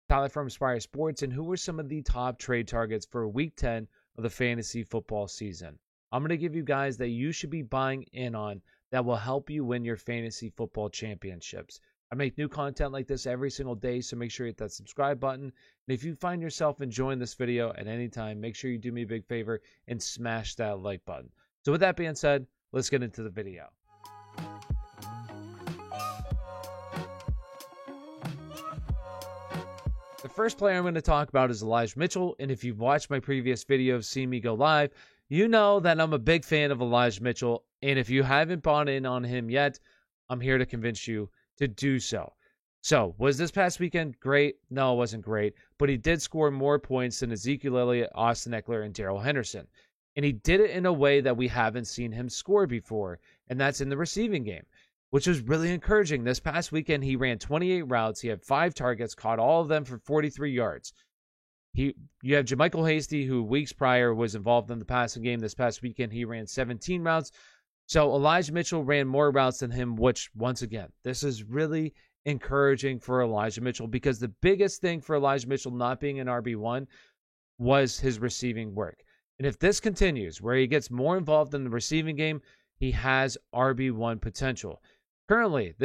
Tyler from Aspire Sports, and who are some of the top trade targets for week 10 of the fantasy football season. I'm going to give you guys that you should be buying in on that will help you win your fantasy football championships. I make new content like this every single day, so make sure you hit that subscribe button. And if you find yourself enjoying this video at any time, make sure you do me a big favor and smash that like button. So with that being said, let's get into the video. The first player I'm going to talk about is Elijah Mitchell, and if you've watched my previous videos, seen me go live, you know that I'm a big fan of Elijah Mitchell, and if you haven't bought in on him yet, I'm here to convince you to do so. So, was this past weekend great? No, it wasn't great, but he did score more points than Ezekiel Elliott, Austin Ekeler, and Darrell Henderson, and he did it in a way that we haven't seen him score before, and that's in the receiving game, which was really encouraging. This past weekend, he ran 28 routes. He had 5 targets, caught all of them for 43 yards. You have JaMycal Hasty, who weeks prior was involved in the passing game. This past weekend, he ran 17 routes. So Elijah Mitchell ran more routes than him, which, once again, this is really encouraging for Elijah Mitchell because the biggest thing for Elijah Mitchell not being an RB1 was his receiving work. And if this continues, where he gets more involved in the receiving game, he has RB1 potential. Currently,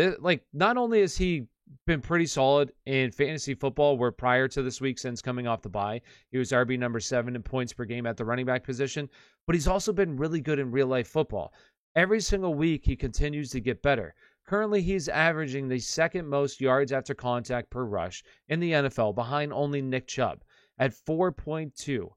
not only has he been pretty solid in fantasy football, where prior to this week, since coming off the bye, he was RB number 7 in points per game at the running back position, but he's also been really good in real life football. Every single week, he continues to get better. Currently, he's averaging the second most yards after contact per rush in the NFL, behind only Nick Chubb at 4.2.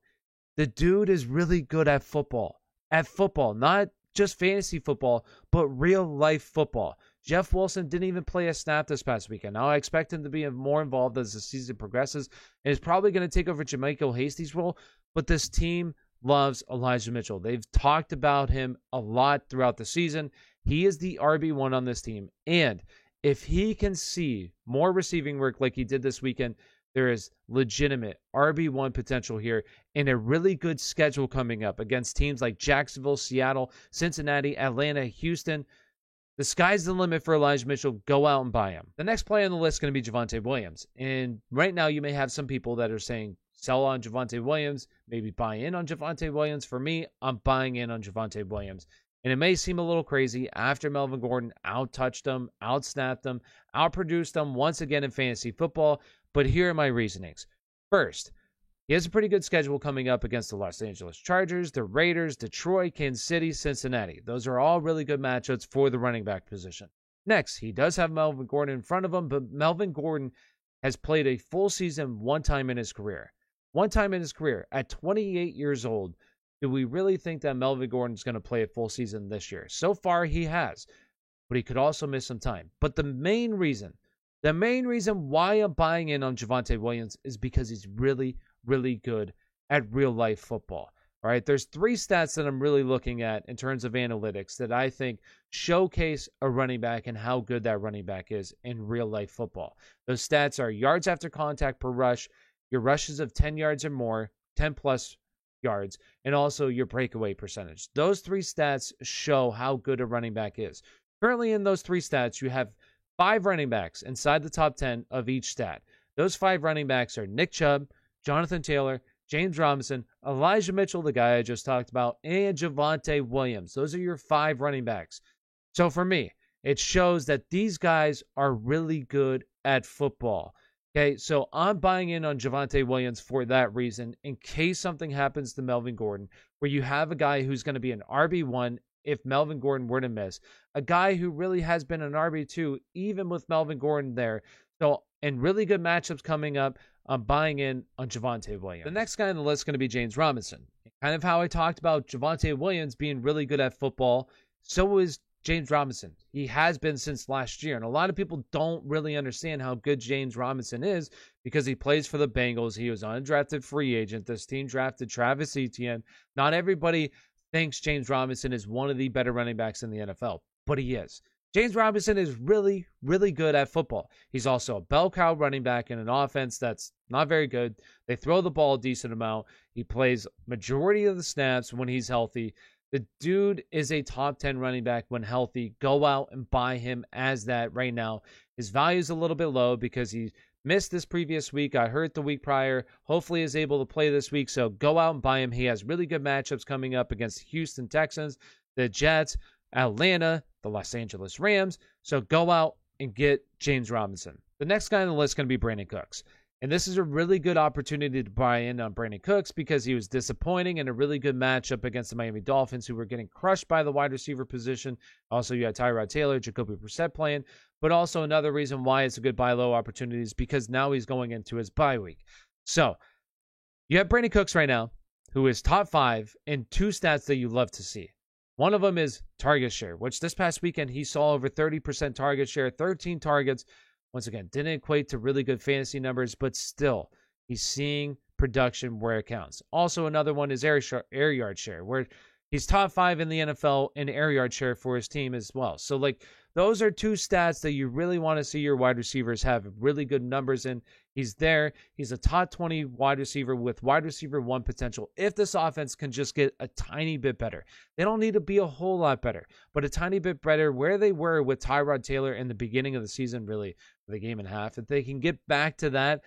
The dude is really good at football. Not just fantasy football, but real life football. Jeff Wilson didn't even play a snap this past weekend. Now I expect him to be more involved as the season progresses, and is probably going to take over JaMycal Hasty's role, but this team loves Elijah Mitchell. They've talked about him a lot throughout the season. He is the RB1 on this team, and if he can see more receiving work like he did this weekend, there is legitimate RB1 potential here and a really good schedule coming up against teams like Jacksonville, Seattle, Cincinnati, Atlanta, Houston. The sky's the limit for Elijah Mitchell. Go out and buy him. The next player on the list is going to be Javonte Williams. And right now you may have some people that are saying sell on Javonte Williams, maybe buy in on Javonte Williams. For me, I'm buying in on Javonte Williams. And it may seem a little crazy after Melvin Gordon out-touched him, out-snapped him, out-produced him once again in fantasy football. But here are my reasonings. First, he has a pretty good schedule coming up against the Los Angeles Chargers, the Raiders, Detroit, Kansas City, Cincinnati. Those are all really good matchups for the running back position. Next, he does have Melvin Gordon in front of him, but Melvin Gordon has played a full season one time in his career. One time in his career, at 28 years old, do we really think that Melvin Gordon is going to play a full season this year? So far, he has, but he could also miss some time. But the main reason why I'm buying in on Javonte Williams is because he's really good at real life football. All right, there's 3 stats that I'm really looking at in terms of analytics that I think showcase a running back and how good that running back is in real life football. Those stats are yards after contact per rush, your rushes of 10 yards or more, 10 plus yards, and also your breakaway percentage. Those 3 stats show how good a running back is. Currently in those 3 stats, you have 5 running backs inside the top 10 of each stat. Those 5 running backs are Nick Chubb, Jonathan Taylor, James Robinson, Elijah Mitchell, the guy I just talked about, and Javonte Williams. Those are your 5 running backs. So for me, it shows that these guys are really good at football. Okay, so I'm buying in on Javonte Williams for that reason, in case something happens to Melvin Gordon, where you have a guy who's going to be an RB1 if Melvin Gordon were to miss. A guy who really has been an RB2, even with Melvin Gordon there. So, and really good matchups coming up, I'm buying in on Javonte Williams. The next guy on the list is going to be James Robinson. Kind of how I talked about Javonte Williams being really good at football, so is James Robinson. He has been since last year, and a lot of people don't really understand how good James Robinson is because he plays for the Bengals. He was an undrafted free agent. This team drafted Travis Etienne. Not everybody thinks James Robinson is one of the better running backs in the NFL, but he is. James Robinson is really good at football. He's also a bell cow running back in an offense that's not very good. They throw the ball a decent amount. He plays majority of the snaps when he's healthy. The dude is a top 10 running back when healthy. Go out and buy him as that right now. His value is a little bit low because he Missed this previous week, got hurt the week prior. Hopefully is able to play this week, so go out and buy him. He has really good matchups coming up against Houston Texans, the Jets, Atlanta, the Los Angeles Rams. So go out and get James Robinson. The next guy on the list is going to be Brandin Cooks. And this is a really good opportunity to buy in on Brandin Cooks because he was disappointing in a really good matchup against the Miami Dolphins, who were getting crushed by the wide receiver position. Also, you had Tyrod Taylor, Jacoby Brissett playing. But also another reason why it's a good buy low opportunity is because now he's going into his bye week. So you have Brandin Cooks right now, who is top 5 in 2 stats that you love to see. One of them is target share, which this past weekend he saw over 30% target share, 13 targets. Once again, didn't equate to really good fantasy numbers, but still, he's seeing production where it counts. Also, another one is air yard share, where he's top 5 in the NFL in air yard share for his team as well. So, those are 2 stats that you really want to see your wide receivers have really good numbers in. He's there. He's a top 20 wide receiver with wide receiver 1 potential. If this offense can just get a tiny bit better, they don't need to be a whole lot better, but a tiny bit better where they were with Tyrod Taylor in the beginning of the season, really, for the game and a half. If they can get back to that,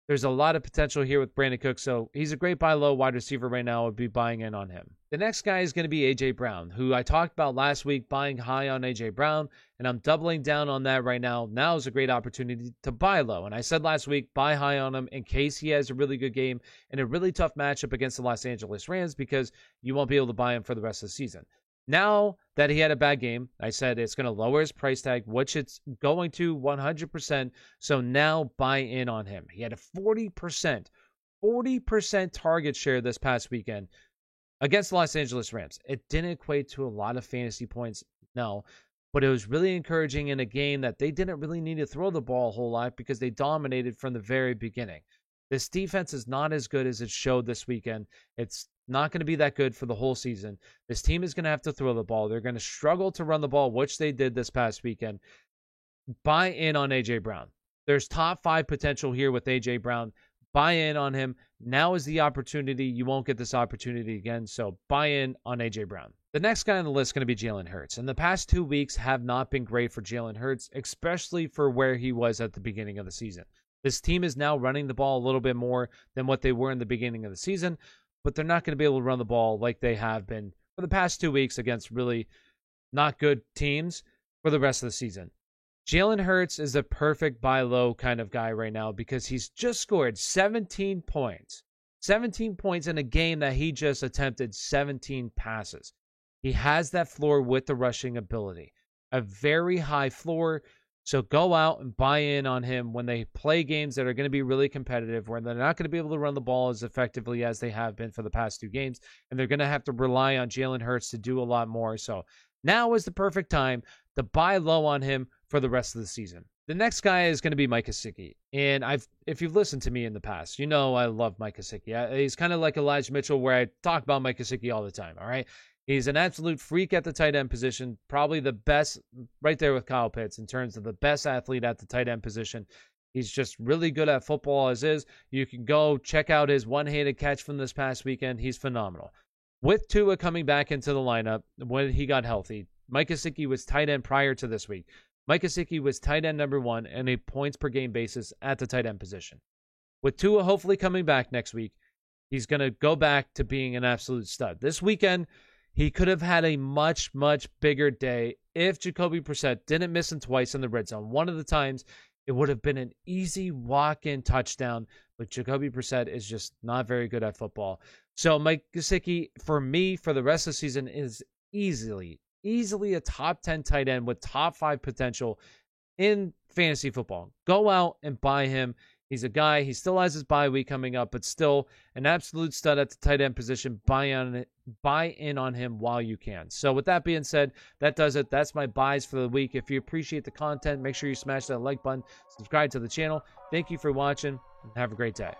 there's a lot of potential here with Brandin Cooks, so he's a great buy low wide receiver right now. I would be buying in on him. The next guy is going to be A.J. Brown, who I talked about last week, buying high on A.J. Brown, and I'm doubling down on that right now. Now is a great opportunity to buy low, and I said last week, buy high on him in case he has a really good game and a really tough matchup against the Los Angeles Rams because you won't be able to buy him for the rest of the season. Now that he had a bad game, I said it's going to lower his price tag, which it's going to 100%. So now buy in on him. He had a 40% target share this past weekend against the Los Angeles Rams. It didn't equate to a lot of fantasy points, no, but it was really encouraging in a game that they didn't really need to throw the ball a whole lot because they dominated from the very beginning. This defense is not as good as it showed this weekend. It's not going to be that good for the whole season. This team is going to have to throw the ball. They're going to struggle to run the ball, which they did this past weekend. Buy in on A.J. Brown. There's top 5 potential here with A.J. Brown. Buy in on him. Now is the opportunity. You won't get this opportunity again, so buy in on A.J. Brown. The next guy on the list is going to be Jalen Hurts. And the past 2 weeks have not been great for Jalen Hurts, especially for where he was at the beginning of the season. This team is now running the ball a little bit more than what they were in the beginning of the season, but they're not going to be able to run the ball like they have been for the past 2 weeks against really not good teams for the rest of the season. Jalen Hurts is a perfect buy low kind of guy right now because he's just scored 17 points. 17 points in a game that he just attempted 17 passes. He has that floor with the rushing ability. A very high floor. So go out and buy in on him when they play games that are going to be really competitive, where they're not going to be able to run the ball as effectively as they have been for the past 2 games, and they're going to have to rely on Jalen Hurts to do a lot more. So now is the perfect time to buy low on him for the rest of the season. The next guy is going to be Mike Gesicki, and if you've listened to me in the past, you know I love Mike Gesicki. He's kind of like Elijah Mitchell, where I talk about Mike Gesicki all the time, all right? He's an absolute freak at the tight end position, probably the best right there with Kyle Pitts in terms of the best athlete at the tight end position. He's just really good at football as is. You can go check out his one-handed catch from this past weekend. He's phenomenal. With Tua coming back into the lineup when he got healthy, Mike Gesicki was tight end prior to this week. Mike Gesicki was tight end number 1 on a points per game basis at the tight end position. With Tua hopefully coming back next week, he's going to go back to being an absolute stud. This weekend, he could have had a much, much bigger day if Jacoby Brissett didn't miss him twice in the red zone. One of the times, it would have been an easy walk-in touchdown, but Jacoby Brissett is just not very good at football. So Mike Gesicki, for me, for the rest of the season, is easily a top 10 tight end with top 5 potential in fantasy football. Go out and buy him. He's a guy, he still has his bye week coming up, but still an absolute stud at the tight end position. Buy in on him while you can. So with that being said, that does it. That's my buys for the week. If you appreciate the content, make sure you smash that like button, subscribe to the channel. Thank you for watching, and have a great day.